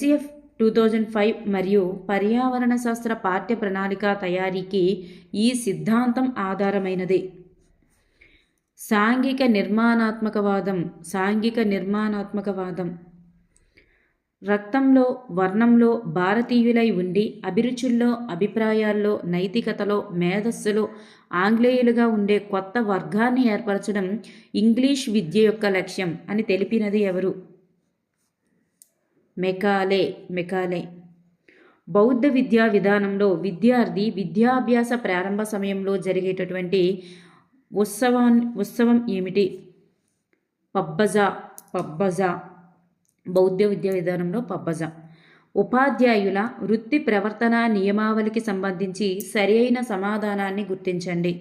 SCF 2005 మరియు పర్యావరణ శాస్త్ర పాఠ్య ప్రణాళిక తయారీకి ఈ సిద్ధాంతం ఆధారమైనది. సాంఘిక నిర్మాణాత్మకవాదం రక్తంలో, వర్ణంలో భారతీయులై ఉండి అభిరుచుల్లో, అభిప్రాయాల్లో, నైతికతలో, మేధస్సులో ఆంగ్లేయులుగా ఉండే కొత్త వర్గాన్ని ఏర్పరచడం ఇంగ్లీష్ విద్య యొక్క లక్ష్యం అని తెలిపినది ఎవరు? మెకాలే. బౌద్ధ విద్యా విధానంలో విద్యార్థి విద్యాభ్యాస ప్రారంభ సమయంలో జరిగేటటువంటి ఉత్సవం ఏమిటి? పబ్బజా. బౌద్ధ విద్యా విధానంలో పబ్బజా. ఉపాధ్యాయుల వృత్తి ప్రవర్తన నియమావళికి సంబంధించి సరైన సమాధానాన్ని గుర్తించండి.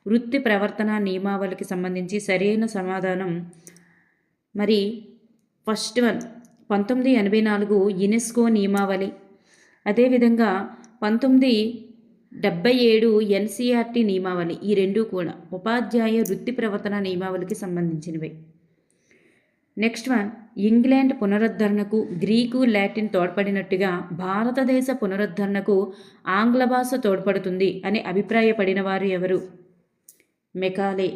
వృత్తి ప్రవర్తన నియమావళికి సంబంధించి సరైన సమాధానం మరి ఫస్ట్ వన్ 1984 యునెస్కో నియమావళి. అదేవిధంగా 1977 ఎన్సిఆర్టీ నియమావళి. ఈ రెండు కూడా ఉపాధ్యాయ వృత్తి ప్రవర్తన నియమావళికి సంబంధించినవి. నెక్స్ట్ వన్, ఇంగ్లాండ్ పునరుద్ధరణకు గ్రీకు, లాటిన్ తోడ్పడినట్టుగా భారతదేశ పునరుద్ధరణకు ఆంగ్ల భాష తోడ్పడుతుంది అని అభిప్రాయపడిన వారు ఎవరు? మెకాలే.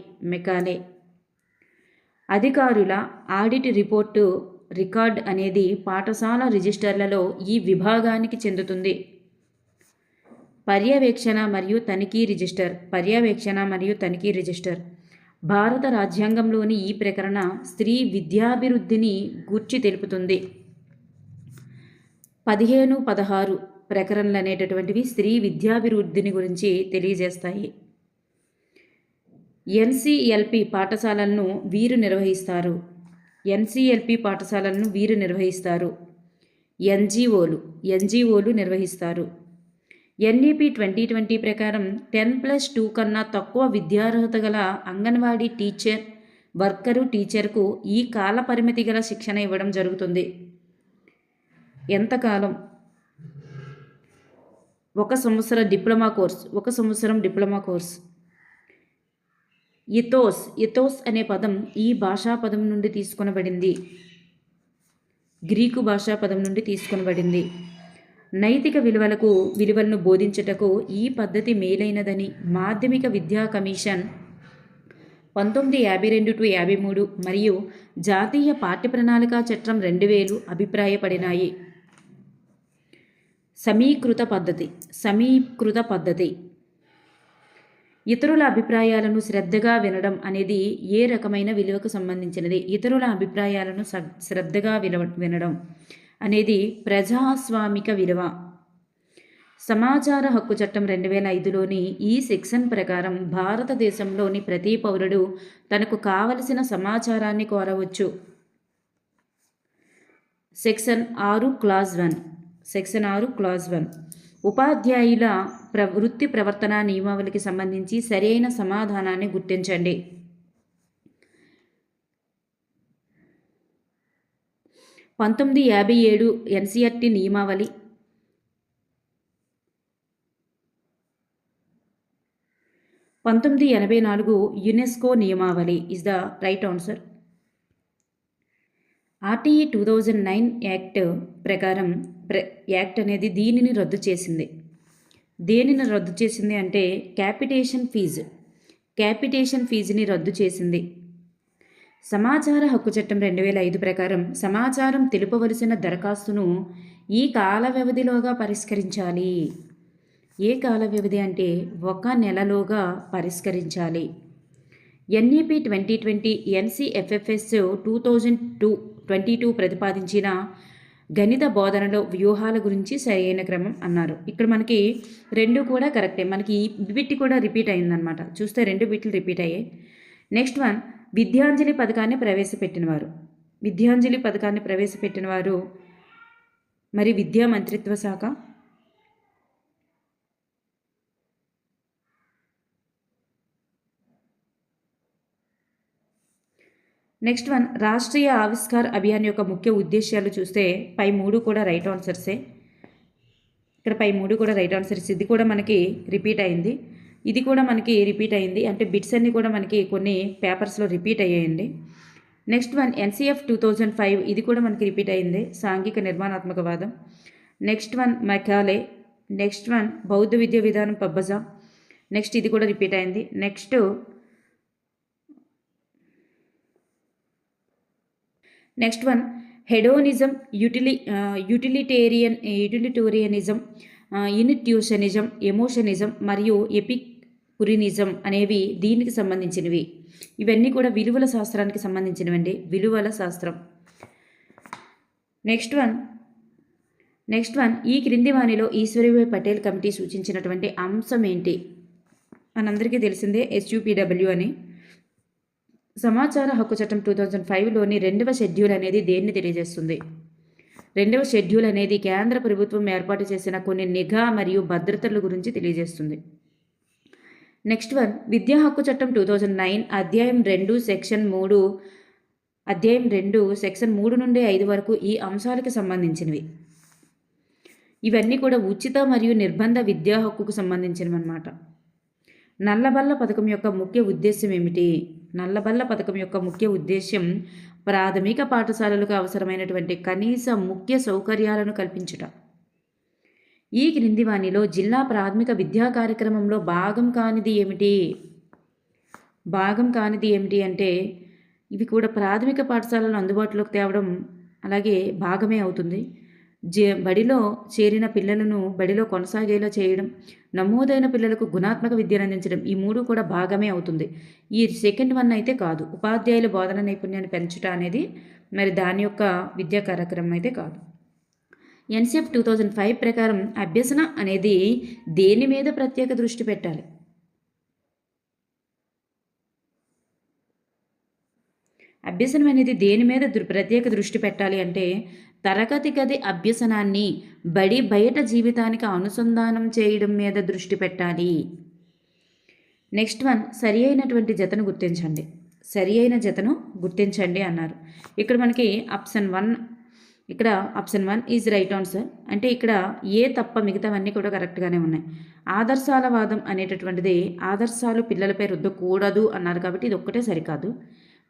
అధికారుల ఆడిట్ రికార్డ్ అనేది పాఠశాల రిజిస్టర్లలో ఈ విభాగానికి చెందుతుంది. పర్యవేక్షణ మరియు తనిఖీ రిజిస్టర్. భారత రాజ్యాంగంలోని ఈ ప్రకరణ స్త్రీ విద్యాభివృద్ధిని గూర్చి తెలుపుతుంది. 15, 16 ప్రకరణలు అనేటటువంటివి స్త్రీ విద్యాభివృద్ధిని గురించి తెలియజేస్తాయి. ఎన్సిఎల్పి పాఠశాలలను వీరు నిర్వహిస్తారు. ఎన్జిఓలు నిర్వహిస్తారు. ఎన్ఈపి 2020 ప్రకారం 10+2 కన్నా తక్కువ విద్యార్హత గల అంగన్వాడీ టీచర్కు ఈ కాల పరిమితి గల శిక్షణ ఇవ్వడం జరుగుతుంది. ఎంతకాలం? 1 సంవత్సరం డిప్లొమా కోర్స్. ఇథోస్ అనే పదం ఈ భాషా పదం నుండి తీసుకొనబడింది. గ్రీకు భాషా పదం నుండి తీసుకొనబడింది. నైతిక విలువలను బోధించుటకు ఈ పద్ధతి మేలైనదని మాధ్యమిక విద్యా కమిషన్ 1952-53 మరియు జాతీయ పాఠ్య ప్రణాళిక చట్టం 2000 అభిప్రాయపడినాయి. సమీకృత పద్ధతి. ఇతరుల అభిప్రాయాలను శ్రద్ధగా వినడం అనేది ఏ రకమైన విలువకు సంబంధించినది? ఇతరుల అభిప్రాయాలను శ్రద్ధగా వినడం అనేది ప్రజాస్వామిక విలువ. సమాచార హక్కు చట్టం 2005లోని ఈ సెక్షన్ ప్రకారం భారతదేశంలోని ప్రతి పౌరుడు తనకు కావలసిన సమాచారాన్ని కోరవచ్చు. Section 6 clause 1. ఉపాధ్యాయుల వృత్తి ప్రవర్తన నియమావళికి సంబంధించి సరైన సమాధానాన్ని గుర్తించండి. 1957 ఎన్సిఆర్టీ నియమావళి. 1984 యునెస్కో నియమావళి is the right answer. RTE 2009 act ప్రకారం యాక్ట్ అనేది దేనిని రద్దు చేసింది అంటే క్యాపిటేషన్ ఫీజుని రద్దు చేసింది. సమాచార హక్కు చట్టం 2005 ప్రకారం సమాచారం తెలుపవలసిన దరఖాస్తును ఈ కాల వ్యవధిలోగా పరిష్కరించాలి. ఏ కాల వ్యవధి అంటే 1 నెలలోగా పరిష్కరించాలి. ఎన్ఈపి 2020 ఎన్సిఎఫ్ఎఫ్ఎస్ 2022 ప్రతిపాదించిన గణిత బోధనలో వ్యూహాల గురించి సరైన క్రమం అన్నారు. ఇక్కడ మనకి 2 కూడా కరెక్టే. మనకి ఈ బిట్ కూడా రిపీట్ అయిందనమాట. చూస్తే 2 బిట్లు రిపీట్ అయ్యాయి. నెక్స్ట్ వన్, విద్యాంజలి పథకాన్ని ప్రవేశపెట్టిన వారు మరి విద్యా మంత్రిత్వ శాఖ. నెక్స్ట్ వన్, రాష్ట్రీయ ఆవిష్కార్ అభియాన్ యొక్క ముఖ్య ఉద్దేశాలు చూస్తే పై 3 కూడా రైట్ ఆన్సర్సే. ఇక్కడ పై 3 కూడా రైట్ ఆన్సర్స్. ఇది కూడా మనకి రిపీట్ అయింది. ఇది కూడా మనకి రిపీట్ అయింది. అంటే బిట్స్ అన్నీ కూడా మనకి కొన్ని పేపర్స్లో రిపీట్ అయ్యాయండి. నెక్స్ట్ వన్ ఎన్సిఎఫ్ 2005, ఇది కూడా మనకి రిపీట్ అయింది, సాంఘిక నిర్మాణాత్మకవాదం. Next one Macaulay. Next one బౌద్ధ విద్యా విధానం పబ్బజా. నెక్స్ట్ ఇది కూడా రిపీట్ అయింది. Next one hedonism, utilitarianism, intuitionism, emotionism మరియు ఎపికురినిజం అనేవి దీనికి సంబంధించినవి. ఇవన్నీ కూడా విలువల శాస్త్రానికి సంబంధించినవండి, విలువల శాస్త్రం. నెక్స్ట్ వన్ ఈ క్రింది వానిలో ఈశ్వరీభాయ్ పటేల్ కమిటీ సూచించినటువంటి అంశం ఏంటి? మనందరికీ తెలిసిందే SUPW అని. సమాచార హక్కు చట్టం 2005లోని 2వ షెడ్యూల్ అనేది దేన్ని తెలియజేస్తుంది? 2వ షెడ్యూల్ అనేది కేంద్ర ప్రభుత్వం ఏర్పాటు చేసిన కొన్ని నిఘా మరియు భద్రతల గురించి తెలియజేస్తుంది. నెక్స్ట్ వన్ విద్యా హక్కు చట్టం 2009 అధ్యాయం 2 సెక్షన్ 3 నుండి 5 వరకు ఈ అంశాలకు సంబంధించినవి. ఇవన్నీ కూడా ఉచిత మరియు నిర్బంధ విద్యా హక్కుకు సంబంధించినవి అన్నమాట. నల్లబల్ల పథకం యొక్క ముఖ్య ఉద్దేశం ఏమిటి? నల్లబల్ల పథకం యొక్క ముఖ్య ఉద్దేశం ప్రాథమిక పాఠశాలలకు అవసరమైనటువంటి కనీస ముఖ్య సౌకర్యాలను కల్పించుట. ఈ క్రింది వానిలో జిల్లా ప్రాథమిక విద్యా కార్యక్రమంలో భాగం కానిది ఏమిటి అంటే ఇవి కూడా ప్రాథమిక పాఠశాలను అందుబాటులోకి తేవడం అలాగే భాగమే అవుతుంది. బడిలో చేరిన పిల్లలను బడిలో కొనసాగేలా చేయడం, నమోదైన పిల్లలకు గుణాత్మక విద్యను అందించడం, ఈ 3 కూడా భాగమే అవుతుంది. ఈ సెకండ్ వన్ అయితే కాదు. ఉపాధ్యాయుల బోధన నైపుణ్యాన్ని పెంచుట అనేది మరి దాని యొక్క విద్యా కార్యక్రమం అయితే కాదు. ఎన్సిఎఫ్ 2005 ప్రకారం అభ్యసన అనేది దేని మీద ప్రత్యేక దృష్టి పెట్టాలి? అభ్యసనం అనేది దేని మీద ప్రత్యేక దృష్టి పెట్టాలి అంటే తరగతి గది అభ్యసనాన్ని బడి బయట జీవితానికి అనుసంధానం చేయడం మీద దృష్టి పెట్టాలి. నెక్స్ట్ వన్ సరి అయినటువంటి జతను గుర్తించండి అన్నారు. ఇక్కడ మనకి ఆప్షన్ 1 ఈజ్ రైట్ ఆన్సర్. అంటే ఇక్కడ ఏ తప్ప మిగతావన్నీ కూడా కరెక్ట్గానే ఉన్నాయి. ఆదర్శాలవాదం అనేటటువంటిది ఆదర్శాలు పిల్లలపై రుద్దకూడదు అన్నారు కాబట్టి ఇది ఒక్కటే సరికాదు.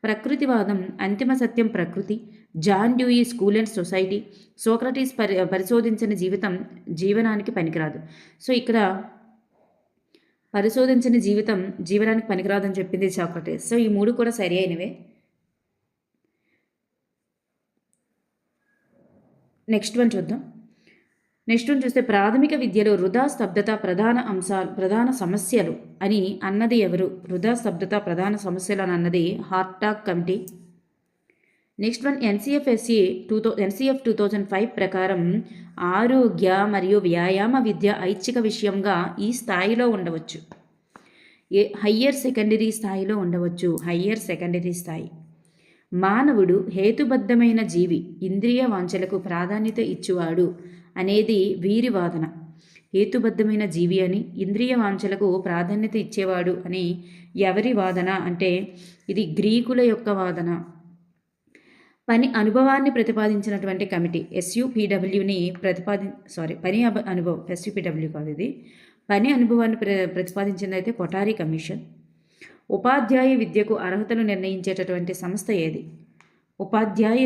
ప్రకృతివాదం అంతిమ సత్యం ప్రకృతి, John Dewey school and society, Socrates పరిశోధించిన జీవనానికి పనికిరాదు. సో ఇక్కడ పరిశోధించిన జీవనానికి పనికిరాదని చెప్పింది సోక్రటీస్. సో ఈ 3 కూడా సరి అయినవే. నెక్స్ట్ వన్ చూస్తే ప్రాథమిక విద్యలో వృధా స్తబ్దత ప్రధాన సమస్యలు అని అన్నది ఎవరు? వృధా స్తబ్దత ప్రధాన సమస్యలు అని అన్నది Hartog committee. Next one NCF 2005 ప్రకారం ఆరోగ్య మరియు వ్యాయామ విద్య ఐచ్ఛిక విషయంగా ఈ స్థాయిలో ఉండవచ్చు. హయ్యర్ సెకండరీ స్థాయిలో ఉండవచ్చు. హయ్యర్ సెకండరీ స్థాయి. మానవుడు హేతుబద్ధమైన జీవి, ఇంద్రియ వాంఛలకు ప్రాధాన్యత ఇచ్చువాడు అనేది వీరి వాదన. హేతుబద్ధమైన జీవి అని, ఇంద్రియ వాంఛలకు ప్రాధాన్యత ఇచ్చేవాడు అని ఎవరి వాదన అంటే ఇది గ్రీకుల యొక్క వాదన. పని అనుభవాన్ని ప్రతిపాదించినటువంటి కమిటీ SUPWని SUPW కాదు, ఇది పని అనుభవాన్ని ప్రతిపాదించింది అయితే కొఠారి కమిషన్. ఉపాధ్యాయ విద్యకు అర్హతలు నిర్ణయించేటటువంటి సంస్థ ఏది? ఉపాధ్యాయ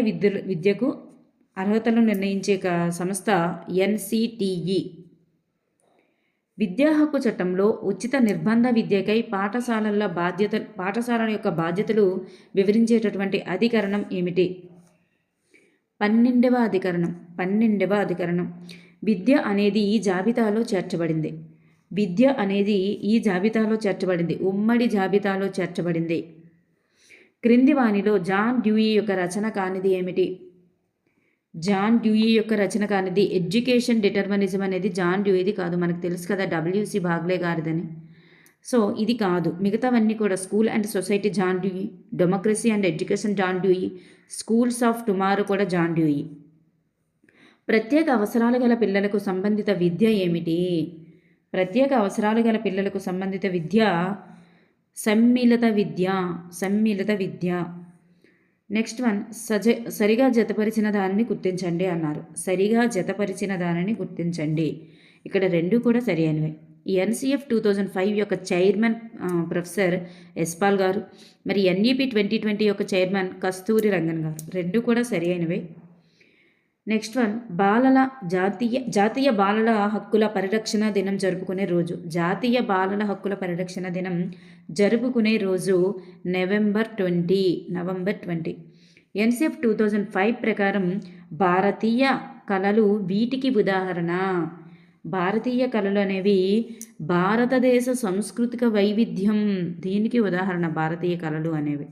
విద్యకు అర్హతలు నిర్ణయించే సంస్థ NCTE. విద్యా హక్కు చట్టంలో ఉచిత నిర్బంధ విద్యకై పాఠశాలల యొక్క బాధ్యతలు వివరించేటటువంటి అధికరణం ఏమిటి? 12వ అధికరణం. విద్య అనేది ఈ జాబితాలో చేర్చబడింది. ఉమ్మడి జాబితాలో చేర్చబడింది. క్రింది వానిలో జాన్ డ్యూయి యొక్క రచన కానిది ఏమిటి? జాన్ డ్యూయి యొక్క రచన కానిది ఎడ్యుకేషన్ డిటర్మినిజం అనేది జాన్ డ్యూయిది కాదు. మనకు తెలుసు కదా WC బాగ్లే గారిదని. సో ఇది కాదు. మిగతావన్నీ కూడా school and society John Dewey, democracy and education John Dewey, schools of tomorrow కూడా జాన్ డ్యూయి. ప్రత్యేక అవసరాలు గల పిల్లలకు సంబంధిత విద్య ఏమిటి? ప్రత్యేక అవసరాలు గల పిల్లలకు సంబంధిత విద్య సమ్మిళిత విద్య. నెక్స్ట్ వన్ సరిగా జతపరిచిన దానిని గుర్తించండి అన్నారు. సరిగా జతపరిచిన దానిని గుర్తించండి. ఇక్కడ 2 కూడా సరి అయినవే. ఎన్సిఎఫ్ 2005 యొక్క చైర్మన్ ప్రొఫెసర్ ఎస్పాల్ గారు, మరి ఎన్ఈపి 2020 యొక్క చైర్మన్ కస్తూరి రంగన్ గారు. రెండు కూడా సరి అయినవే. నెక్స్ట్ వన్, జాతీయ బాలల హక్కుల పరిరక్షణ దినం జరుపుకునే రోజు. జాతీయ బాలల హక్కుల పరిరక్షణ దినం జరుపుకునే రోజు నవంబర్ 20. ఎన్సిఎఫ్ 2005 ప్రకారం భారతీయ కళలు వీటికి ఉదాహరణ. భారతీయ కళలు అనేవి భారతదేశ సాంస్కృతిక వైవిధ్యం, దీనికి ఉదాహరణ భారతీయ కళలు అనేవి.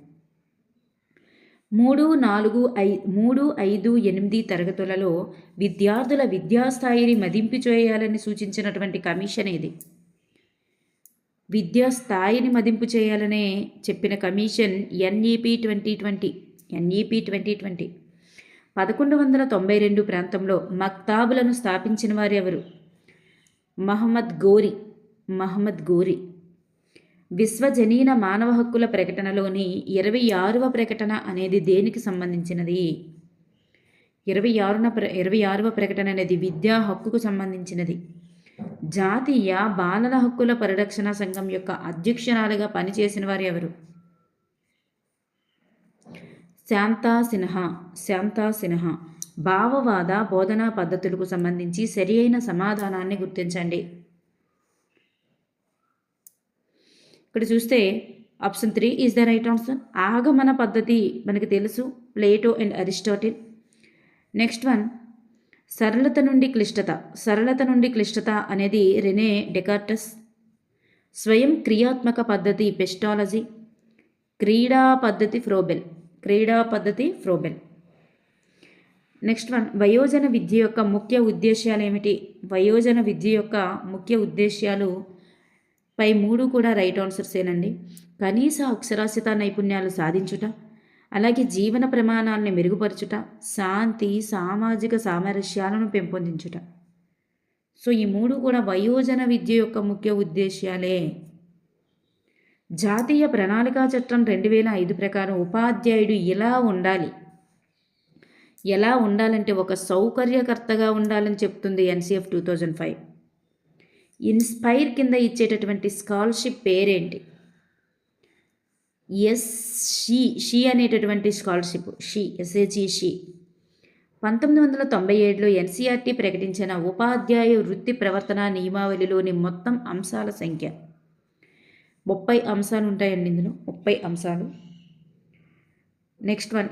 3, 4, 5, 8 తరగతులలో విద్యార్థుల విద్యాస్థాయిని మదింపు చేయాలని సూచించినటువంటి కమిషన్ ఇది. విద్యాస్థాయిని మదింపు చేయాలనే చెప్పిన కమిషన్ ఎన్ఈపి 2020. 1192 ప్రాంతంలో మక్తాబులను స్థాపించిన వారు ఎవరు? మహమ్మద్ గోరి. విశ్వజనీన మానవ హక్కుల ప్రకటనలోని 26వ ప్రకటన అనేది దేనికి సంబంధించినది? 26వ ప్రకటన అనేది విద్యా హక్కుకు సంబంధించినది. జాతీయ బాలల హక్కుల పరిరక్షణ సంఘం యొక్క అధ్యక్షురాలుగా పనిచేసిన వారు ఎవరు? శాంతా సిన్హా. భావవాద బోధనా పద్ధతులకు సంబంధించి సరి అయిన సమాధానాన్ని గుర్తించండి. ఇక్కడ చూస్తే option 3 is the right answer. ఆగమన పద్ధతి మనకి తెలుసు, Plato and Aristotle. Next one, సరళత నుండి క్లిష్టత అనేది రెనే డెకార్టస్. స్వయం క్రియాత్మక పద్ధతి పెస్టాలజీ. క్రీడా పద్ధతి ఫ్రోబెల్. నెక్స్ట్ వన్, వయోజన విద్య యొక్క ముఖ్య ఉద్దేశాలు ఏమిటి? వయోజన విద్య యొక్క ముఖ్య ఉద్దేశాలు పై 3 కూడా రైట్ ఆన్సర్సేనండి. కనీస అక్షరాస్యత నైపుణ్యాలు సాధించుట, అలాగే జీవన ప్రమాణాలను మెరుగుపరచుట, శాంతి సామాజిక సామరస్యాలను పెంపొందించుట. సో ఈ 3 కూడా వయోజన విద్య యొక్క ముఖ్య ఉద్దేశాలే. జాతీయ ప్రణాళికా చట్టం 2005 ప్రకారం ఉపాధ్యాయుడు ఎలా ఉండాలంటే ఒక సౌకర్యకర్తగా ఉండాలని చెప్తుంది ఎన్సిఎఫ్ 2005. ఇన్స్పైర్ కింద ఇచ్చేటటువంటి స్కాలర్షిప్ పేరేంటి? షీ అనేటటువంటి స్కాలర్షిప్, షీ. 1997లో ఎన్సీఆర్టీ ప్రకటించిన ఉపాధ్యాయ వృత్తి ప్రవర్తన నియమావళిలోని మొత్తం అంశాల సంఖ్య 30 అంశాలు ఉంటాయండి. ఇందులో 30 అంశాలు. నెక్స్ట్ వన్,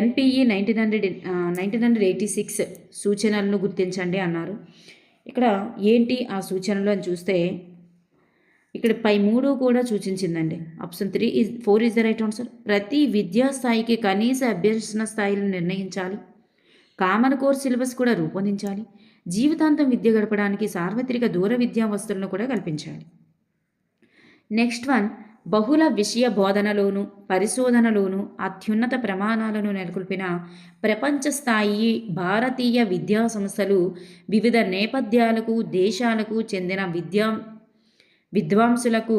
ఎన్పిఈ 1986 సూచనలను గుర్తించండి అన్నారు. ఇక్కడ ఏంటి ఆ సూచనలు అని చూస్తే ఇక్కడ పై 3 కూడా సూచించిందండి. Option 4 is the right answer. ప్రతి విద్యా స్థాయికి కనీస అభ్యసన స్థాయిలను నిర్ణయించాలి. కామన్ కోర్స్ సిలబస్ కూడా రూపొందించాలి. జీవితాంతం విద్య గడపడానికి సార్వత్రిక దూర విద్యా వస్తువులను కూడా కల్పించాలి. నెక్స్ట్ వన్, బహుళ విషయ బోధనలోను పరిశోధనలోను అత్యున్నత ప్రమాణాలను నెలకొల్పిన ప్రపంచ స్థాయి భారతీయ విద్యా సంస్థలు వివిధ నేపథ్యాలకు దేశాలకు చెందిన విద్వాంసులకు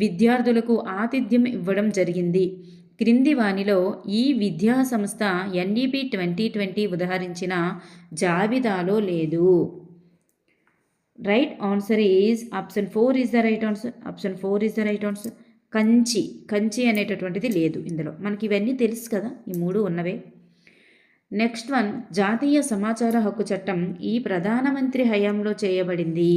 విద్యార్థులకు ఆతిథ్యం ఇవ్వడం జరిగింది. క్రింది వానిలో ఈ విద్యా సంస్థ ఎన్ఈపి 2020 ఉదహరించిన జాబితాలో లేదు. Right answer is option 4 is the right answer. Kanchi అనేటటువంటిది లేదు ఇందులో. మనకి ఇవన్నీ తెలుసు కదా, ఈ 3 ఉన్నవే. నెక్స్ట్ వన్, జాతీయ సమాచార హక్కు చట్టం ఈ ప్రధానమంత్రి హయాంలో చేయబడింది.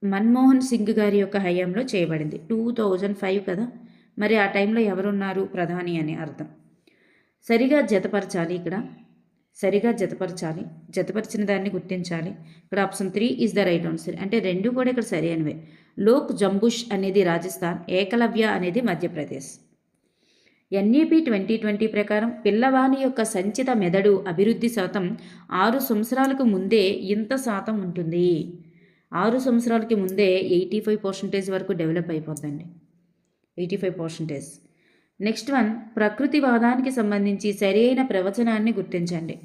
మన్మోహన్ సింగ్ గారి యొక్క హయాంలో చేయబడింది. 2005 కదా, మరి ఆ టైంలో ఎవరున్నారు ప్రధాని అని అర్థం. సరిగా జతపరచాలి. ఇక్కడ జతపరిచిన దాన్ని గుర్తించాలి. ఇక్కడ option 3 is the right answer. అంటే 2 కూడా ఇక్కడ సరి అయినవే. లోక్ జంబుష్ అనేది రాజస్థాన్, ఏకలవ్య అనేది మధ్యప్రదేశ్. ఎన్ఈపి 2020 ప్రకారం పిల్లవాని యొక్క సంచిత మెదడు అభివృద్ధి శాతం 6 సంవత్సరాలకు ముందే ఇంత శాతం ఉంటుంది. 6 సంవత్సరాలకి ముందే 85% వరకు డెవలప్ అయిపోతుందండి. 85%. నెక్స్ట్ వన్, ప్రకృతివాదానికి సంబంధించి సరైన ప్రవచనాన్ని గుర్తించండి.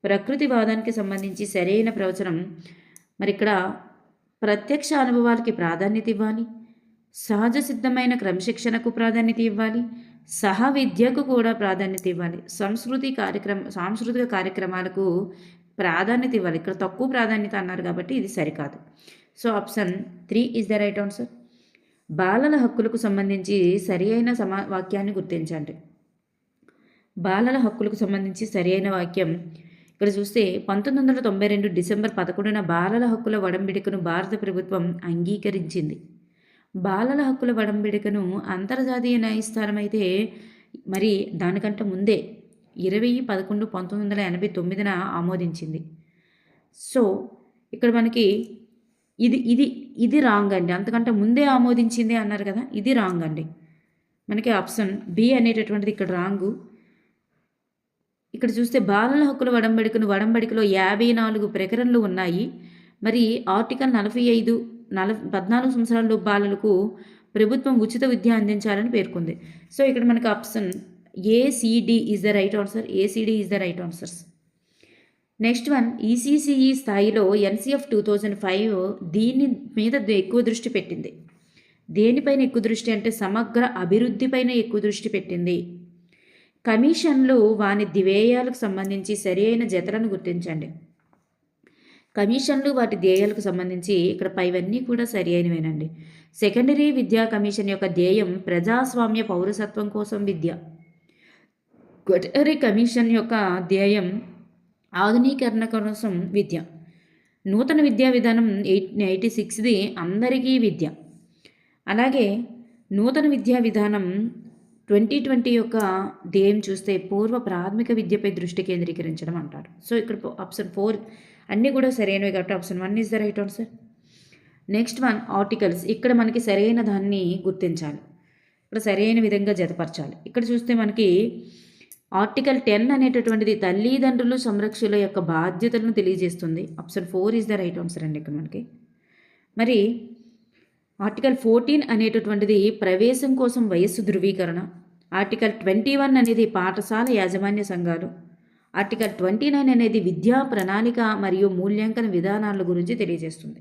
ప్రకృతివాదానికి సంబంధించి సరైన ప్రవచనం మరి ఇక్కడ ప్రత్యక్ష అనుభవాలకి ప్రాధాన్యత ఇవ్వాలి, సహజ సిద్ధమైన క్రమశిక్షణకు ప్రాధాన్యత ఇవ్వాలి, సహ విద్యకు కూడా ప్రాధాన్యత ఇవ్వాలి, సాంస్కృతిక కార్యక్రమాలకు ప్రాధాన్యత ఇవ్వాలి. ఇక్కడ తక్కువ ప్రాధాన్యత అన్నారు కాబట్టి ఇది సరికాదు. So option 3 is the right answer. బాలల హక్కులకు సంబంధించి సరి అయిన వాక్యాన్ని గుర్తించండి. బాలల హక్కులకు సంబంధించి సరి అయిన వాక్యం ఇక్కడ చూస్తే 1992 డిసెంబర్ 11న బాలల హక్కుల ఒడంబడికను భారత ప్రభుత్వం అంగీకరించింది. బాలల హక్కుల ఒడంబడికను అంతర్జాతీయ న్యాయస్థానం అయితే మరి దానికంటే ముందే 20/11/1989న ఆమోదించింది. సో ఇక్కడ మనకి ఇది ఇది ఇది రాంగ్ అండి. అంతకంటే ముందే ఆమోదించింది అన్నారు కదా, ఇది రాంగ్ అండి. మనకి ఆప్షన్ బి అనేటటువంటిది ఇక్కడ రాంగు. ఇక్కడ చూస్తే బాలల హక్కుల ఒడంబడికలో 54 ప్రకరణలు ఉన్నాయి. మరి ఆర్టికల్ 45 14 సంవత్సరాల బాలలకు ప్రభుత్వం ఉచిత విద్య అందించాలని పేర్కొంది. సో ఇక్కడ మనకి option ACD is the right answer. ACD is the right answers. Next one, ECCE స్థాయిలో ఎన్సిఎఫ్ 2005 దీని మీద ఎక్కువ దృష్టి పెట్టింది. దేనిపైన ఎక్కువ దృష్టి అంటే సమగ్ర అభివృద్ధిపైన ఎక్కువ దృష్టి పెట్టింది. కమిషన్లు వాణిజ్య వ్యయాలకు సంబంధించి సరి అయిన జతలను గుర్తించండి. కమిషన్లు వాటి ధ్యేయాలకు సంబంధించి ఇక్కడ పైవన్నీ కూడా సరి అయినవేనండి. సెకండరీ విద్యా కమిషన్ యొక్క ధ్యేయం ప్రజాస్వామ్య పౌరసత్వం కోసం విద్య. క్వార్టరీ కమిషన్ యొక్క ధ్యేయం ఆధునీకరణ కోసం విద్య. నూతన విద్యా విధానం 86ది అందరికీ విద్య. అలాగే నూతన విద్యా విధానం 2020 యొక్క ధ్యేయం చూస్తే పూర్వ ప్రాథమిక విద్యపై దృష్టి కేంద్రీకరించడం అంటారు. సో ఇక్కడ ఆప్షన్ 4 అన్నీ కూడా సరైనవి కాబట్టి option 1 is the right answer. Next one, articles. ఇక్కడ మనకి సరైన దాన్ని గుర్తించాలి, ఇక్కడ సరైన విధంగా జతపరచాలి. ఇక్కడ చూస్తే మనకి ఆర్టికల్ 10 అనేటటువంటిది తల్లిదండ్రులు సంరక్షకుల యొక్క బాధ్యతలను తెలియజేస్తుంది. Option 4 is the right answer అండి ఇక్కడ మనకి. మరి ఆర్టికల్ 14 అనేటటువంటిది ప్రవేశం కోసం వయస్సు ధృవీకరణ. ఆర్టికల్ 21 అనేది పాఠశాల యాజమాన్య సంఘాలు. ఆర్టికల్ 29 అనేది విద్యా ప్రణాళిక మరియు మూల్యాంకన విధానాల గురించి తెలియజేస్తుంది.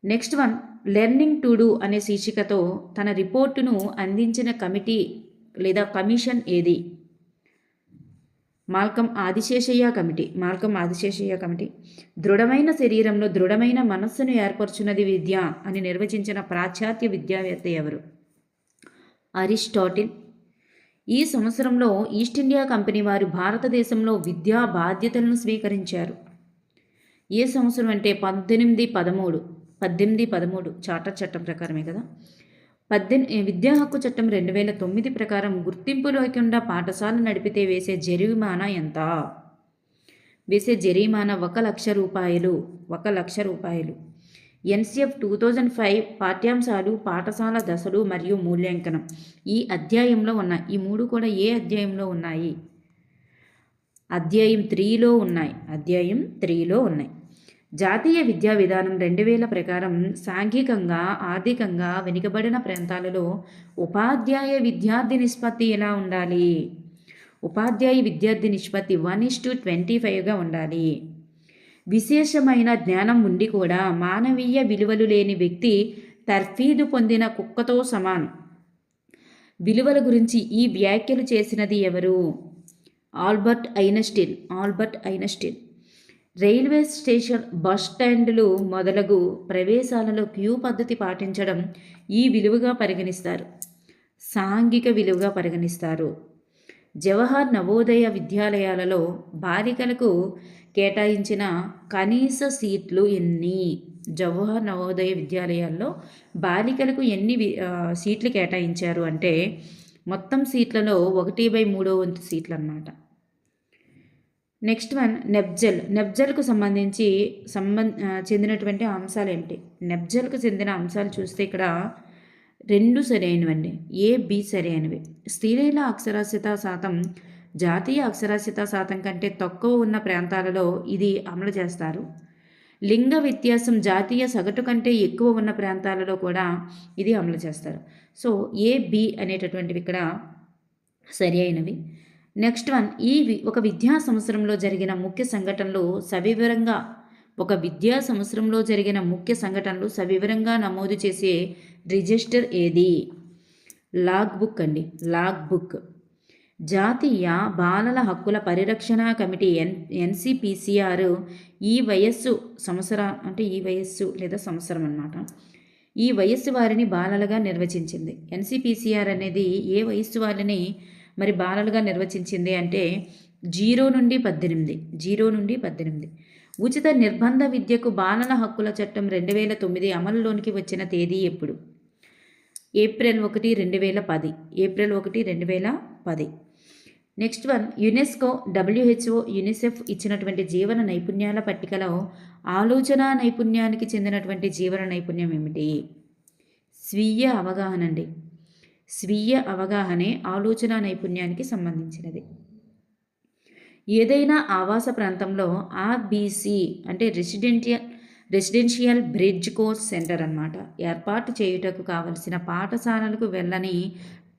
Next one, learning to do అనే శీర్షికతో తన రిపోర్టును అందించిన కమిటీ లేదా కమిషన్ ఏది? Malcolm Adiseshaiah committee. దృఢమైన శరీరంలో దృఢమైన మనస్సును ఏర్పరచున్నది విద్య అని నిర్వచించిన పాశ్చాత్య విద్యావేత్త ఎవరు? అరిస్టాటిల్. ఈ సంవత్సరంలో ఈస్ట్ ఇండియా కంపెనీ వారు భారతదేశంలో విద్యా బాధ్యతలను స్వీకరించారు. ఏ సంవత్సరం అంటే 1813 చార్టర్ చట్టం ప్రకారమే కదా. విద్యా హక్కు చట్టం 2009 ప్రకారం గుర్తింపు లేకుండా పాఠశాల నడిపితే వేసే జరిమానా ఎంత? వేసే జరిమానా 1,00,000 రూపాయలు. 1,00,000 రూపాయలు. ఎన్సిఎఫ్ 2005 పాఠ్యాంశాలు, పాఠశాల దశలు మరియు మూల్యాంకనం ఈ అధ్యాయంలో ఉన్నాయి. ఈ మూడు కూడా ఏ అధ్యాయంలో ఉన్నాయి? అధ్యాయం 3లో ఉన్నాయి. అధ్యాయం 3లో ఉన్నాయి. జాతీయ విద్యా విధానం 2000 ప్రకారం సాంఘికంగా ఆర్థికంగా వెనుకబడిన ప్రాంతాలలో ఉపాధ్యాయ విద్యార్థి నిష్పత్తి ఎలా ఉండాలి? ఉపాధ్యాయ విద్యార్థి నిష్పత్తి 1:25గా ఉండాలి. విశేషమైన జ్ఞానం ఉండి కూడా మానవీయ విలువలు లేని వ్యక్తి తర్ఫీదు పొందిన కుక్కతో సమానం. విలువల గురించి ఈ వ్యాఖ్యలు చేసినది ఎవరు? Albert Einstein. Railway station, bus స్టాండ్లు మొదలగు ప్రవేశాలలో క్యూ పద్ధతి పాటించడం ఈ విలువగా పరిగణిస్తారు, సాంఘిక విలువగా పరిగణిస్తారు. జవహర్ నవోదయ విద్యాలయాలలో బాలికలకు కేటాయించిన కనీస సీట్లు ఎన్ని? జవహర్ నవోదయ విద్యాలయాల్లో బాలికలకు ఎన్ని సీట్లు కేటాయించారు అంటే మొత్తం సీట్లలో 1/3 వంతు సీట్లు అన్నమాట. నెక్స్ట్ వన్, నెబ్జల్కు చెందినటువంటి అంశాలు ఏంటి? నెబ్జల్కు చెందిన అంశాలు చూస్తే ఇక్కడ 2 సరైనవండి, A, B సరైనవి. స్త్రీల అక్షరాస్యత శాతం జాతీయ అక్షరాస్యత శాతం కంటే తక్కువ ఉన్న ప్రాంతాలలో ఇది అమలు చేస్తారు. లింగ వ్యత్యాసం జాతీయ సగటు కంటే ఎక్కువ ఉన్న ప్రాంతాలలో కూడా ఇది అమలు చేస్తారు. సో A, B అనేటటువంటివి ఇక్కడ సరి అయినవి. నెక్స్ట్ వన్, ఒక విద్యా సంవత్సరంలో జరిగిన ముఖ్య సంఘటనలు సవివరంగా నమోదు చేసే రిజిస్టర్ ఏది? లాగ్ బుక్ అండి. జాతీయ బాలల హక్కుల పరిరక్షణ కమిటీ ఎన్సిపిసిఆర్ ఈ వయస్సు లేదా సంవత్సరం అన్నమాట. ఈ వయస్సు వారిని బాలలుగా నిర్వచించింది. ఎన్సిపిసిఆర్ అనేది ఏ వయస్సు వారిని మరి బాలలుగా నిర్వచించింది అంటే 0 నుండి 18. ఉచిత నిర్బంధ విద్యకు బాలల హక్కుల చట్టం 2009 అమలులోనికి వచ్చిన తేదీ ఎప్పుడు? April 1, 2010. Next one, UNESCO, WHO, UNICEF ఇచ్చినటువంటి జీవన నైపుణ్యాల పట్టికలో ఆలోచన నైపుణ్యానికి చెందినటువంటి జీవన నైపుణ్యం ఏమిటి? స్వీయ అవగాహన అండి. స్వీయ అవగాహనే ఆలోచన నైపుణ్యానికి సంబంధించినది. ఏదైనా ఆవాస ప్రాంతంలో RBC అంటే రెసిడెన్షియల్ బ్రిడ్జ్ కోర్స్ సెంటర్ అన్నమాట ఏర్పాటు చేయుటకు కావలసిన పాఠశాలలకు వెళ్ళని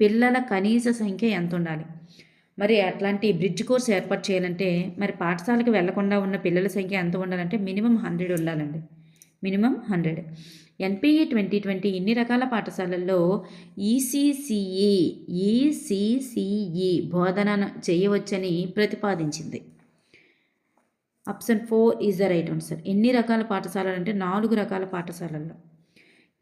పిల్లల కనీస సంఖ్య ఎంత ఉండాలి? మరి అట్లాంటి బ్రిడ్జ్ కోర్స్ ఏర్పాటు చేయాలంటే మరి పాఠశాలకు వెళ్లకుండా ఉన్న పిల్లల సంఖ్య ఎంత ఉండాలంటే మినిమం 100 ఉండాలండి. మినిమం 100. NPE 2020 ఇన్ని రకాల పాఠశాలల్లో ECCE బోధన చేయవచ్చని ప్రతిపాదించింది. Option 4 is the right answer. ఎన్ని రకాల పాఠశాలలు అంటే 4 రకాల పాఠశాలల్లో.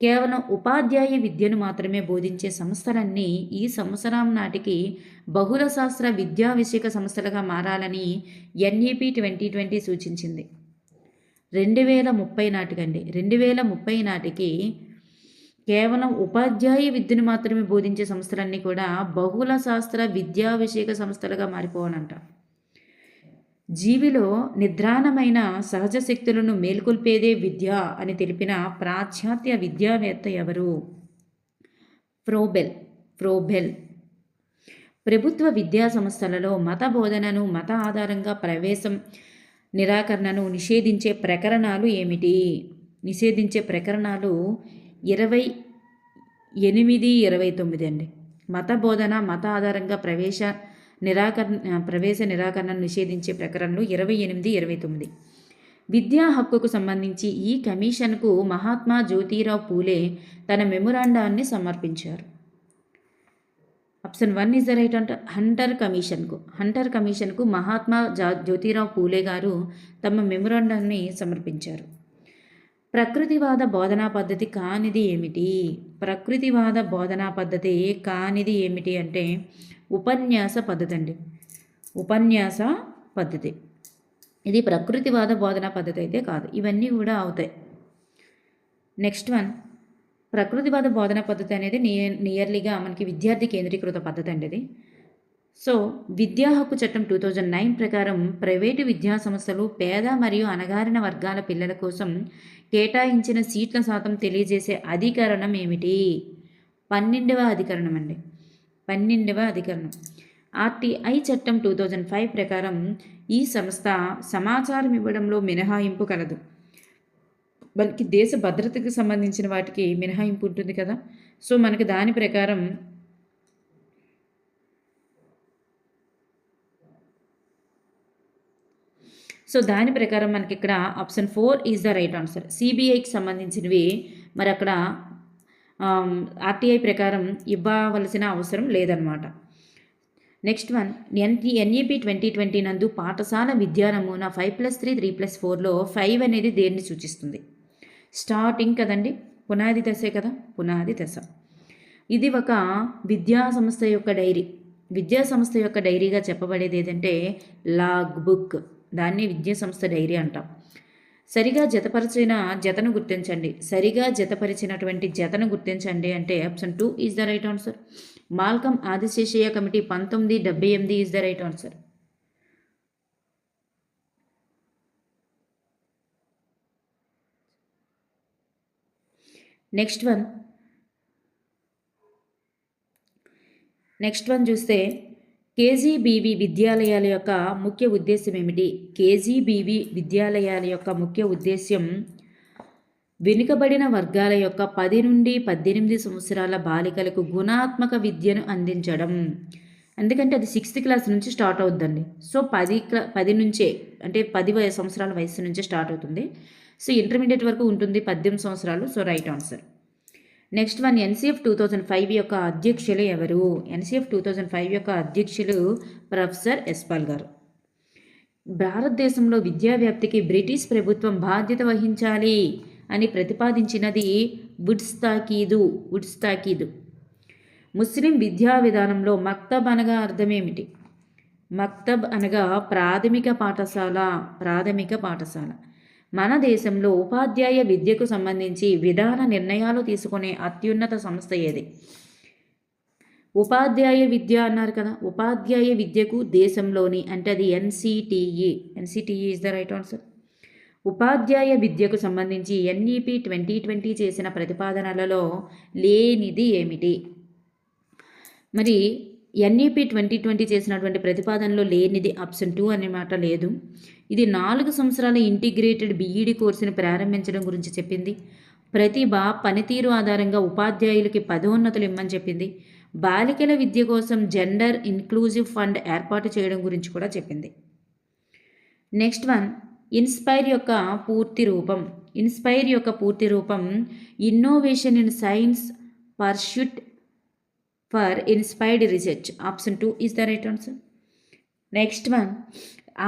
కేవలం ఉపాధ్యాయ విద్యను మాత్రమే బోధించే సంస్థలన్నీ ఈ సంవత్సరం నాటికి బహుళ శాస్త్ర విద్యా విషయక సంస్థలుగా మారాలని NEP 2020 సూచించింది. 2030 నాటికండి. 2030 నాటికి కేవలం ఉపాధ్యాయ విద్యను మాత్రమే బోధించే సంస్థలన్నీ కూడా బహుళ శాస్త్ర విద్యా విషయక సంస్థలుగా మారిపోవాలంట. జీవిలో నిద్రాణమైన సహజ శక్తులను మేల్కొల్పేదే విద్య అని తెలిపిన పాశ్చాత్య విద్యావేత్త ఎవరు? ఫ్రోబెల్. ప్రభుత్వ విద్యా సంస్థలలో మత బోధనను, మత ఆధారంగా ప్రవేశం నిరాకరణను నిషేధించే ప్రకరణాలు ఏమిటి? నిషేధించే ప్రకరణాలు 28, 29 అండి. మత బోధన, మత ఆధారంగా ప్రవేశ నిరాకరణను నిషేధించే ప్రకరణలు 28, 29. విద్యా హక్కుకు సంబంధించి ఈ కమిషన్కు మహాత్మా జ్యోతిరావు పూలే తన మెమొరాండాన్ని సమర్పించారు. ఆప్షన్ 1 ఈజ్ ద రైట్ అంటే హంటర్ కమిషన్కు మహాత్మా జ్యోతిరావు పూలే గారు తమ మెమొరాండాన్ని సమర్పించారు. ప్రకృతివాద బోధనా పద్ధతి కానిది ఏమిటి? ప్రకృతివాద బోధనా పద్ధతి కానిది ఏమిటి అంటే ఉపన్యాస పద్ధతి అండి. ఉపన్యాస పద్ధతి ఇది ప్రకృతివాద బోధనా పద్ధతి అయితే కాదు. ఇవన్నీ కూడా అవుతాయి. నెక్స్ట్ వన్, ప్రకృతివాద బోధనా పద్ధతి అనేది నియర్లీగా మనకి విద్యార్థి కేంద్రీకృత పద్ధతి అండి ఇది. సో విద్యా హక్కు చట్టం 2009 ప్రకారం ప్రైవేటు విద్యా సంస్థలు పేద మరియు అణగారిన వర్గాల పిల్లల కోసం కేటాయించిన సీట్ల శాతం తెలియజేసే అధికరణం ఏమిటి? 12వ అధికరణం అండి. 12వ అధికరణం. RTI చట్టం 2005 ప్రకారం ఈ సంస్థ సమాచారం ఇవ్వడంలో మినహాయింపు కలదు. మనకి దేశ భద్రతకు సంబంధించిన వాటికి మినహాయింపు ఉంటుంది కదా. సో మనకి దాని ప్రకారం మనకి ఇక్కడ option 4 is the right answer. CBIకి సంబంధించినవి మరి అక్కడ RTI ప్రకారం ఇవ్వవలసిన అవసరం లేదన్నమాట. నెక్స్ట్ వన్, NEP 2020 నందు పాఠశాల విద్యా నమూనా 5+3, 3+4లో 5 అనేది దేన్ని సూచిస్తుంది? స్టార్టింగ్ కదండి, పునాది దశే కదా, పునాది దశ. ఇది ఒక విద్యా సంస్థ యొక్క డైరీ. విద్యా సంస్థ యొక్క డైరీగా చెప్పబడేది ఏదంటే లాగ్ బుక్. దాన్ని విద్యా సంస్థ డైరీ అంటాం. సరిగా జతపరిచినటువంటి జతను గుర్తించండి అంటే option 2 is the right answer. Malcolm Adiseshaiah committee 1978 is the right answer. Next one చూస్తే KGBV విద్యాలయాల యొక్క ముఖ్య ఉద్దేశ్యం ఏమిటి? KGBV విద్యాలయాల యొక్క ముఖ్య ఉద్దేశ్యం వెనుకబడిన వర్గాల యొక్క 10 నుండి 18 సంవత్సరాల బాలికలకు గుణాత్మక విద్యను అందించడం. ఎందుకంటే అది 6th క్లాస్ నుంచి స్టార్ట్ అవుతుందండి. సో 10 నుంచే అంటే 10 సంవత్సరాల వయసు నుంచే స్టార్ట్ అవుతుంది. సో ఇంటర్మీడియట్ వరకు ఉంటుంది 18 సంవత్సరాలు. So right answer. Next one, NCF 2005 యొక్క అధ్యక్షులు ఎవరు? ఎన్సిఎఫ్ 2005 యొక్క అధ్యక్షులు ప్రొఫెసర్ ఎస్పాల్ గారు. భారతదేశంలో విద్యా వ్యాప్తికి బ్రిటిష్ ప్రభుత్వం బాధ్యత వహించాలి అని ప్రతిపాదించినది వుడ్స్ తాకీదు. ముస్లిం విద్యా విధానంలో మక్తబ్ అనగా అర్థమేమిటి? మక్తబ్ అనగా ప్రాథమిక పాఠశాల. మన దేశంలో ఉపాధ్యాయ విద్యకు సంబంధించి విధాన నిర్ణయాలు తీసుకునే అత్యున్నత సంస్థ ఏది? ఉపాధ్యాయ విద్య అన్నారు కదా, ఉపాధ్యాయ విద్యకు దేశంలోని అంటే అది NCTE is the right answer. ఉపాధ్యాయ విద్యకు సంబంధించి ఎన్ఈపి 2020 చేసిన ప్రతిపాదనలలో లేనిది ఏమిటి? మరి ఎన్ఈపి 2020 చేసినటువంటి ప్రతిపాదనలో లేనిది ఆప్షన్ 2 అనే మాట లేదు. ఇది 4 సంవత్సరాల ఇంటిగ్రేటెడ్ బీఈడి కోర్సును ప్రారంభించడం గురించి చెప్పింది. ప్రతిభ పనితీరు ఆధారంగా ఉపాధ్యాయులకి పదోన్నతులు ఇమ్మని చెప్పింది. బాలికల విద్య కోసం జెండర్ ఇన్క్లూజివ్ ఫండ్ ఏర్పాటు చేయడం గురించి కూడా చెప్పింది. నెక్స్ట్ వన్, ఇన్స్పైర్ యొక్క పూర్తి రూపం innovation in science pursuit for inspired research. Option 2 is the right answer. Next one,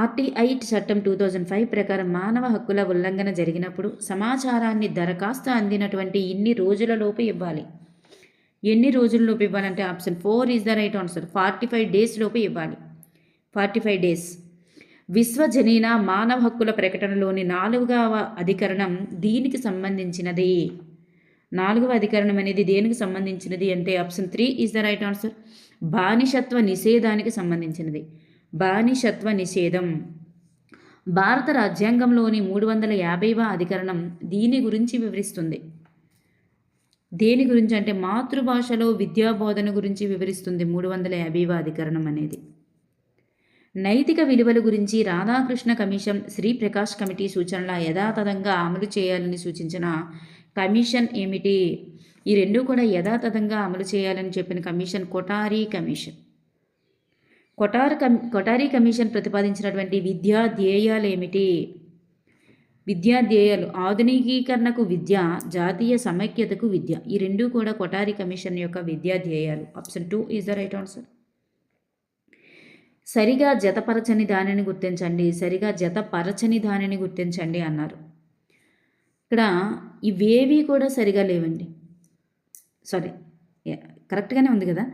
RTI చట్టం 2005 ప్రకారం మానవ హక్కుల ఉల్లంఘన జరిగినప్పుడు సమాచారాన్ని దరఖాస్తు అందినటువంటి ఎన్ని రోజులలోపు ఇవ్వాలి? ఇవ్వాలంటే option 4 is the right answer. 45 days లోపు ఇవ్వాలి. 45 days. విశ్వజనీన మానవ హక్కుల ప్రకటనలోని 4వ అధికరణం దీనికి సంబంధించినది. 4వ అధికరణం అనేది దేనికి సంబంధించినది అంటే option 3 is the right answer. బానిసత్వ నిషేధానికి సంబంధించినది. బానిసత్వ నిషేధం. భారత రాజ్యాంగంలోని 350వ అధికరణం దీని గురించి వివరిస్తుంది. దేని గురించి అంటే మాతృభాషలో విద్యాబోధన గురించి వివరిస్తుంది 350వ అధికరణం అనేది. నైతిక విలువల గురించి రాధాకృష్ణ కమిషన్, శ్రీప్రకాష్ కమిటీ సూచనల యథాతథంగా అమలు చేయాలని సూచించిన కమిషన్ ఏమిటి? ఈ రెండు కూడా యథాతథంగా అమలు చేయాలని చెప్పిన commission Kothari commission. Kothari commission ప్రతిపాదించినటువంటి విద్యా ధ్యేయాలు ఏమిటి? విద్యా ధ్యేయాలు ఆధునికీకరణకు విద్య, జాతీయ సమైక్యతకు విద్య. ఈ రెండు కూడా కొఠారీ కమిషన్ యొక్క విద్యా ధ్యేయాలు. Option 2 is the right answer. సరిగా జతపరచని దానిని గుర్తించండి అన్నారు. ఇక్కడ ఇవేవి కూడా సరిగా లేవండి. కరెక్ట్గానే ఉంది కదా.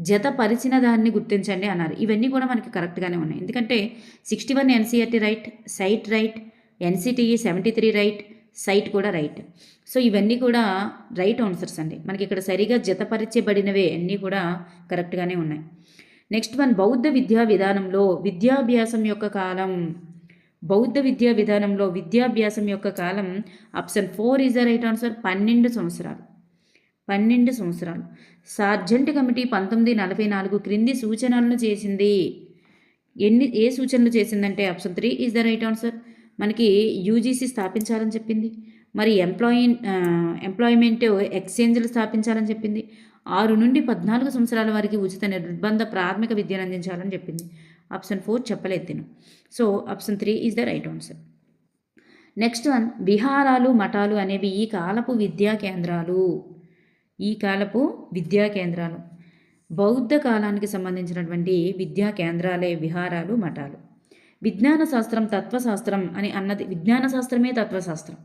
జతపరిచిన దానిని గుర్తించండి అన్నారు. ఇవన్నీ కూడా మనకి కరెక్ట్గానే ఉన్నాయి. ఎందుకంటే 61 NCERT right, site right, NCTE 73 right, site కూడా రైట్. సో ఇవన్నీ కూడా రైట్ ఆన్సర్స్ అండి. మనకి ఇక్కడ సరిగా జతపరచబడినవే అన్నీ కూడా కరెక్ట్గానే ఉన్నాయి. నెక్స్ట్ వన్, బౌద్ధ విద్యా విధానంలో విద్యాభ్యాసం యొక్క కాలం option 4 is the right answer. 12 సంవత్సరాలు. సార్జెంట్ కమిటీ 1944 క్రింది సూచనలను చేసింది. ఏ సూచనలు చేసిందంటే option 3 is the right answer. మనకి యూజీసీ స్థాపించాలని చెప్పింది. మరి ఎంప్లాయ్మెంట్ ఎక్స్చేంజ్లు స్థాపించాలని చెప్పింది. 6 నుండి 14 సంవత్సరాల వారికి ఉచిత నిర్బంధ ప్రాథమిక విద్యను అందించాలని చెప్పింది. ఆప్షన్ 4 చెప్పలేదు తిను. So option 3 is the right answer. Next one, విహారాలు మఠాలు అనేవి ఈ కాలపు విద్యా కేంద్రాలు. బౌద్ధ కాలానికి సంబంధించినటువంటి విద్యా కేంద్రాలే విహారాలు మఠాలు. విజ్ఞాన శాస్త్రం తత్వశాస్త్రం అని అన్నది, విజ్ఞాన శాస్త్రమే తత్వశాస్త్రం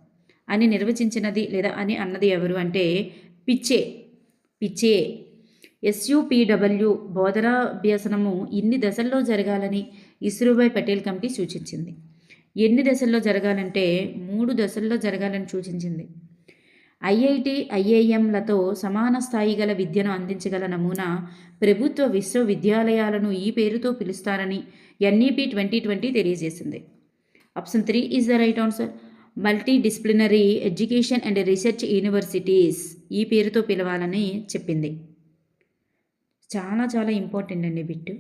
అని నిర్వచించినది లేదా అని అన్నది ఎవరు అంటే పిచ్చే. SUPW బోధనాభ్యసనము ఇన్ని దశల్లో జరగాలని ఇస్రోభాయ్ పటేల్ కమిటీ సూచించింది. ఎన్ని దశల్లో జరగాలంటే 3 దశల్లో జరగాలని సూచించింది. IIT, IIMలతో సమాన స్థాయి గల విద్యను అందించగల నమూనా ప్రభుత్వ విశ్వవిద్యాలయాలను ఈ పేరుతో పిలుస్తారని NEP 2020 తెలియజేసింది. Option 3 is the right answer. Multidisciplinary education and research universities ఈ పేరుతో పిలవాలని చెప్పింది. చాలా చాలా ఇంపార్టెంట్ అండి bit.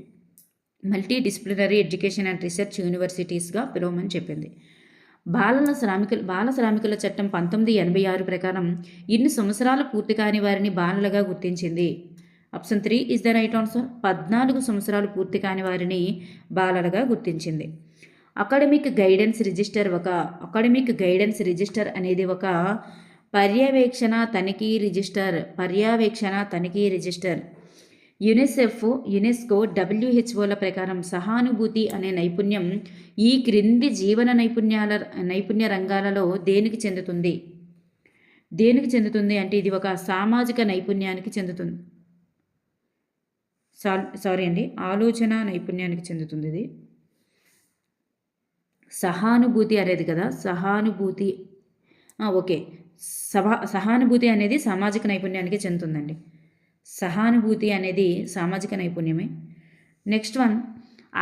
Multidisciplinary education and research యూనివర్సిటీస్గా పిలవమని చెప్పింది. బాల శ్రామికుల చట్టం 1986 ప్రకారం ఇన్ని సంవత్సరాలు పూర్తి కాని వారిని బాలలుగా గుర్తించింది. Option 3 is the right answer. 14 సంవత్సరాలు పూర్తి కాని వారిని బాలలుగా గుర్తించింది. అకాడమిక్ గైడెన్స్ రిజిస్టర్ అనేది ఒక పర్యవేక్షణ తనిఖీ రిజిస్టర్. యునెస్కో, డబ్ల్యూహెచ్ఓల ప్రకారం సహానుభూతి అనే నైపుణ్యం ఈ క్రింది జీవన నైపుణ్య రంగాలలో దేనికి చెందుతుంది? అంటే ఇది ఒక సామాజిక నైపుణ్యానికి చెందుతుంది. సారీ అండి, ఆలోచన నైపుణ్యానికి చెందుతుంది ఇది. సహానుభూతి అనేది కదా, సహానుభూతి ఓకే. సహానుభూతి అనేది సామాజిక నైపుణ్యానికి చెందుతుందండి. సహానుభూతి అనేది సామాజిక నైపుణ్యమే. నెక్స్ట్ వన్,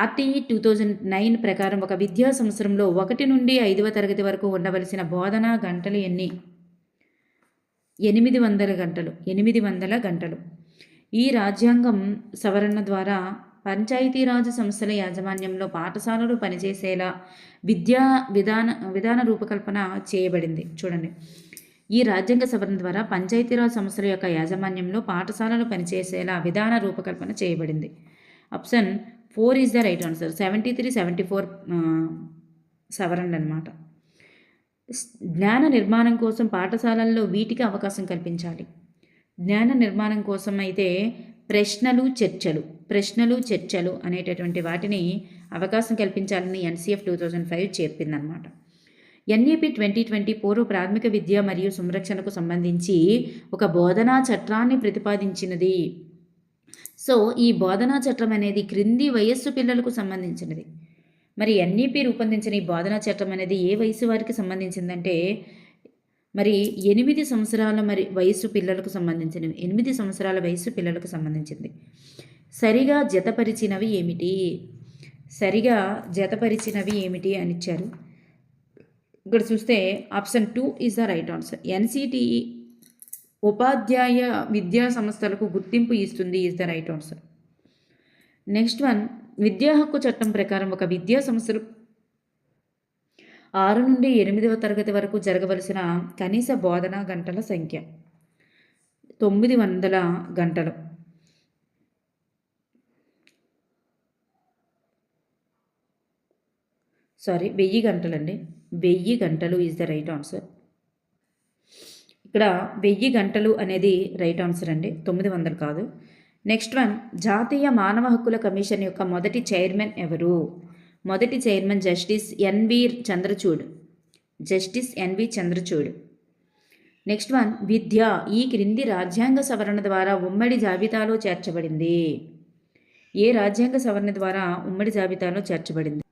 ఆర్టీఈ 2009 ప్రకారం ఒక విద్యా సంవత్సరంలో 1 నుండి 5వ తరగతి వరకు ఉండవలసిన బోధనా గంటలు ఎన్ని? 800 గంటలు. 800 గంటలు. ఈ రాజ్యాంగం సవరణ ద్వారా పంచాయతీరాజ్ సంస్థల యాజమాన్యంలో పాఠశాలలు పనిచేసేలా విధాన రూపకల్పన చేయబడింది. చూడండి, ఈ రాజ్యాంగ సవరణ ద్వారా పంచాయతీరాజ్ సంస్థల యొక్క యాజమాన్యంలో పాఠశాలలు పనిచేసేలా విధాన రూపకల్పన చేయబడింది. Option 4 is the right answer. 73, 74 సవరణ అనమాట. జ్ఞాన నిర్మాణం కోసం పాఠశాలల్లో వీటికి అవకాశం కల్పించాలి. జ్ఞాన నిర్మాణం కోసం అయితే ప్రశ్నలు చర్చలు అనేటటువంటి వాటిని అవకాశం కల్పించాలని NCF 2005 చెప్పిందనమాట. NEP 2020 పూర్వ ప్రాథమిక విద్య మరియు సంరక్షణకు సంబంధించి ఒక బోధనా చట్టాన్ని ప్రతిపాదించినది. సో ఈ బోధనా చట్టం అనేది క్రింది వయస్సు పిల్లలకు సంబంధించినది. మరి NEP రూపొందించిన ఈ బోధనా చట్టం అనేది ఏ వయసు వారికి సంబంధించిందంటే మరి 8 సంవత్సరాల వయసు పిల్లలకు సంబంధించినవి. 8 సంవత్సరాల వయసు పిల్లలకు సంబంధించింది. సరిగా జతపరిచినవి ఏమిటి అని ఇచ్చారు. ఇక్కడ చూస్తే option 2 is the right answer. NCTE ఉపాధ్యాయ విద్యా సంస్థలకు గుర్తింపు ఇస్తుంది is the right answer. Next one, విద్యా హక్కు చట్టం ప్రకారం ఒక విద్యా సంస్థలు 6 నుండి 8వ తరగతి వరకు జరగవలసిన కనీస బోధనా గంటల సంఖ్య 900 గంటలు. సారీ, 1000 గంటలండి. 1000 గంటలు ఈజ్ ద రైట్ ఆన్సర్. ఇక్కడ 1000 గంటలు అనేది రైట్ ఆన్సర్ అండి, 900 కాదు. నెక్స్ట్ వన్, జాతీయ మానవ హక్కుల కమిషన్ యొక్క మొదటి చైర్మన్ ఎవరు? మొదటి chairman justice N V Chandrachud. Next one, విద్య ఈ క్రింది రాజ్యాంగ సవరణ ద్వారా ఉమ్మడి జాబితాలో చేర్చబడింది. ఏ రాజ్యాంగ సవరణ ద్వారా ఉమ్మడి జాబితాలో చేర్చబడింది?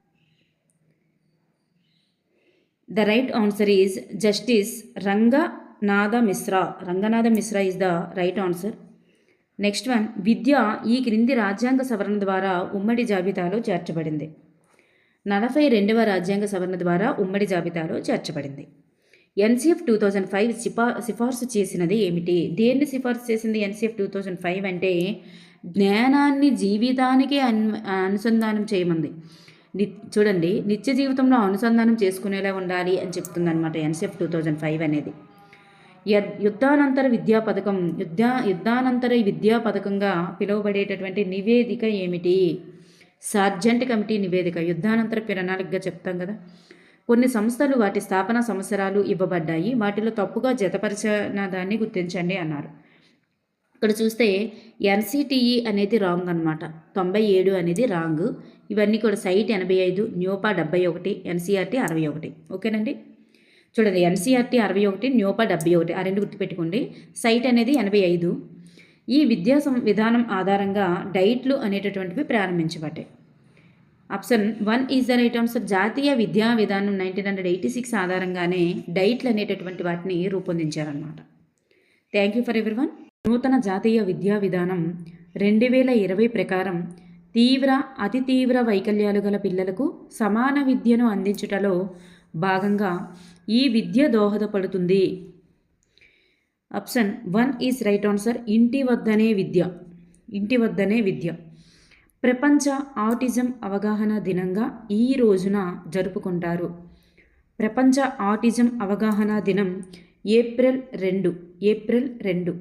The right answer is justice Ranganatha Mishra is the right answer. Next one, విద్య ఈ క్రింది రాజ్యాంగ సవరణ ద్వారా ఉమ్మడి జాబితాలో చేర్చబడింది. 42వ రాజ్యాంగ సవరణ ద్వారా ఉమ్మడి జాబితాలో చేర్చబడింది. NCF 2005 సిఫార్సు చేసినది ఏమిటి? దేన్ని సిఫార్సు చేసింది NCF 2005 అంటే జ్ఞానాన్ని జీవితానికి అనుసంధానం చేయమంది. చూడండి, నిత్య జీవితంలో అనుసంధానం చేసుకునేలా ఉండాలి అని చెప్తుంది అనమాట NCF 2005 అనేది. యుద్ధానంతర విద్యా పథకంగా పిలువబడేటటువంటి నివేదిక ఏమిటి? సార్జెంట్ కమిటీ నివేదిక. యుద్ధానంతర ప్రణాళికగా చెప్తాం కదా. కొన్ని సంస్థలు వాటి స్థాపన సంవత్సరాలు ఇవ్వబడ్డాయి, వాటిలో తప్పుగా జతపరిచిన దాన్ని గుర్తించండి అన్నారు. ఇక్కడ చూస్తే NCTE అనేది రాంగ్ అనమాట. 97 అనేది రాంగ్. ఇవన్నీ కూడా సైట్ 85, న్యూపా 71, NCERT 61. ఓకేనండి. చూడండి, NCERT 61, న్యూపా 71, ఆ రెండు గుర్తుపెట్టుకోండి. సైట్ అనేది 85. ఈ విద్యా విధానం ఆధారంగా డైట్లు అనేటటువంటివి ప్రారంభించబడ్డాయి. Option 1 is the right answer. జాతీయ విద్యా విధానం 1986 ఆధారంగానే డైట్లు అనేటటువంటి వాటిని రూపొందించారన్నమాట. Thank you for everyone. నూతన జాతీయ విద్యా విధానం 2020 ప్రకారం అతి తీవ్ర వైకల్యాలు గల పిల్లలకు సమాన విద్యను అందించుటలో భాగంగా ఈ విద్య దోహదపడుతుంది. Option 1 is right answer. ఇంటి వద్దనే విద్య. ప్రపంచ ఆటిజం అవగాహన దినంగా ఈ రోజున జరుపుకుంటారు. ప్రపంచ ఆటిజం అవగాహన దినం ఏప్రిల్ 2.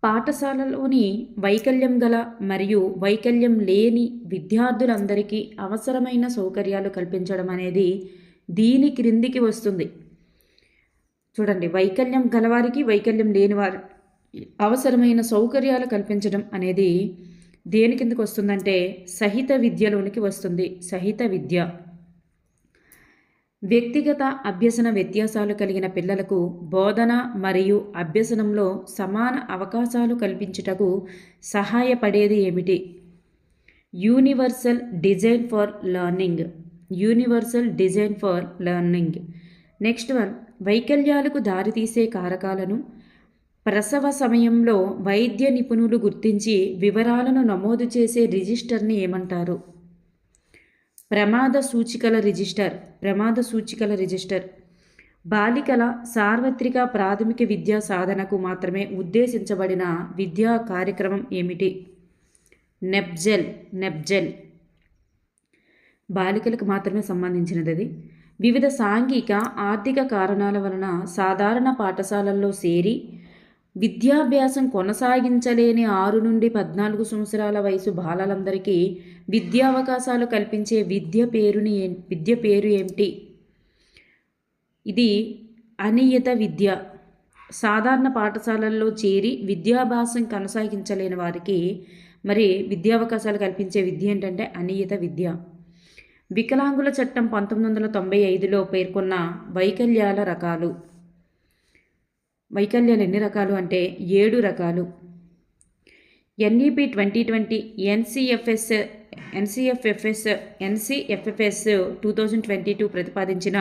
పాఠశాలలోని వైకల్యం గల మరియు వైకల్యం లేని విద్యార్థులందరికీ అవసరమైన సౌకర్యాలు కల్పించడం అనేది దీని క్రిందికి వస్తుంది. చూడండి, వైకల్యం గలవారికి వైకల్యం లేని వారి అవసరమైన సౌకర్యాలు కల్పించడం అనేది దేని కిందకు వస్తుందంటే సహిత విద్యలోనికి వస్తుంది. సహిత విద్య వ్యక్తిగత అభ్యసన వ్యత్యాసాలు కలిగిన పిల్లలకు బోధన మరియు అభ్యసనంలో సమాన అవకాశాలు కల్పించుటకు సహాయపడేది ఏమిటి? Universal design for learning. Universal design for learning. Next one, వైకల్యాలకు దారితీసే కారకాలను ప్రసవ సమయంలో వైద్య నిపుణులు గుర్తించి వివరాలను నమోదు చేసే రిజిస్టర్ని ఏమంటారు? ప్రమాద సూచికల రిజిస్టర్. ప్రమాద సూచికల రిజిస్టర్. బాలికల సార్వత్రిక ప్రాథమిక విద్యా సాధనకు మాత్రమే ఉద్దేశించబడిన విద్యా కార్యక్రమం ఏమిటి? నెప్జెల్. నెప్జెల్ బాలికలకు మాత్రమే సంబంధించినది అది. వివిధ సాంఘిక ఆర్థిక కారణాల వలన సాధారణ పాఠశాలల్లో చేరి విద్యాభ్యాసం కొనసాగించలేని 6 నుండి 14 సంవత్సరాల వయసు బాలలందరికీ విద్యావకాశాలు కల్పించే విద్య పేరు ఏమిటి? ఇది అనియత విద్య. సాధారణ పాఠశాలల్లో చేరి విద్యాభ్యాసం కొనసాగించలేని వారికి మరి విద్యావకాశాలు కల్పించే విద్య ఏంటంటే అనియత విద్య. వికలాంగుల చట్టం 1995లో పేర్కొన్న వైకల్యాల రకాలు. వైకల్యాలు ఎన్ని రకాలు అంటే 7 రకాలు. ఎన్ఈపి 2020, ఎన్సిఎఫ్ఎఫ్ఎస్ 2022 ప్రతిపాదించిన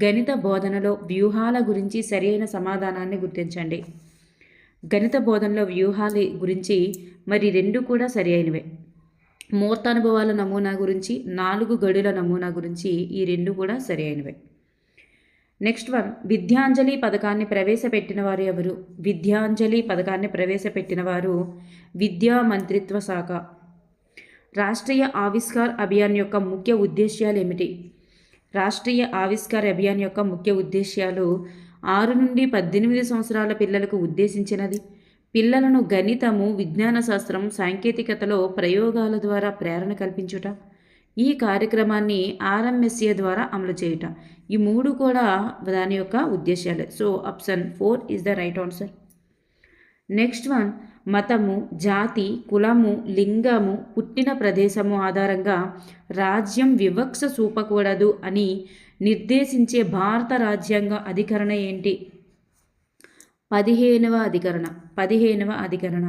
గణిత బోధనలో వ్యూహాల గురించి సరైన సమాధానాన్ని గుర్తించండి. గణిత బోధనలో వ్యూహాల గురించి మరి 2 కూడా సరి అయినవే. మూర్తానుభవాల నమూనా గురించి, 4 గడుల నమూనా గురించి ఈ 2 కూడా సరి అయినవే. నెక్స్ట్ వన్, విద్యాంజలి పథకాన్ని ప్రవేశపెట్టిన వారు ఎవరు? విద్యాంజలి పథకాన్ని ప్రవేశపెట్టిన వారు విద్యా మంత్రిత్వ శాఖ. రాష్ట్రీయ ఆవిష్కార్ అభియాన్ యొక్క ముఖ్య ఉద్దేశ్యాలు ఏమిటి? రాష్ట్రీయ ఆవిష్కార్ అభియాన్ యొక్క ముఖ్య ఉద్దేశ్యాలు 6 నుండి 18 సంవత్సరాల పిల్లలకు ఉద్దేశించినది. పిల్లలను గణితము, విజ్ఞాన శాస్త్రం, సాంకేతికతలో ప్రయోగాల ద్వారా ప్రేరణ కల్పించుట. ఈ కార్యక్రమాన్ని ఆర్ఎంఎస్ఏ ద్వారా అమలు చేయుట. ఈ 3 కూడా దాని యొక్క ఉద్దేశాలే. So option 4 is the right answer. Next one, మతము, జాతి, కులము, లింగము, పుట్టిన ప్రదేశము ఆధారంగా రాజ్యం వివక్ష చూపకూడదు అని నిర్దేశించే భారత రాజ్యాంగ అధికరణ ఏంటి? 15వ అధికరణ. 15వ అధికరణ.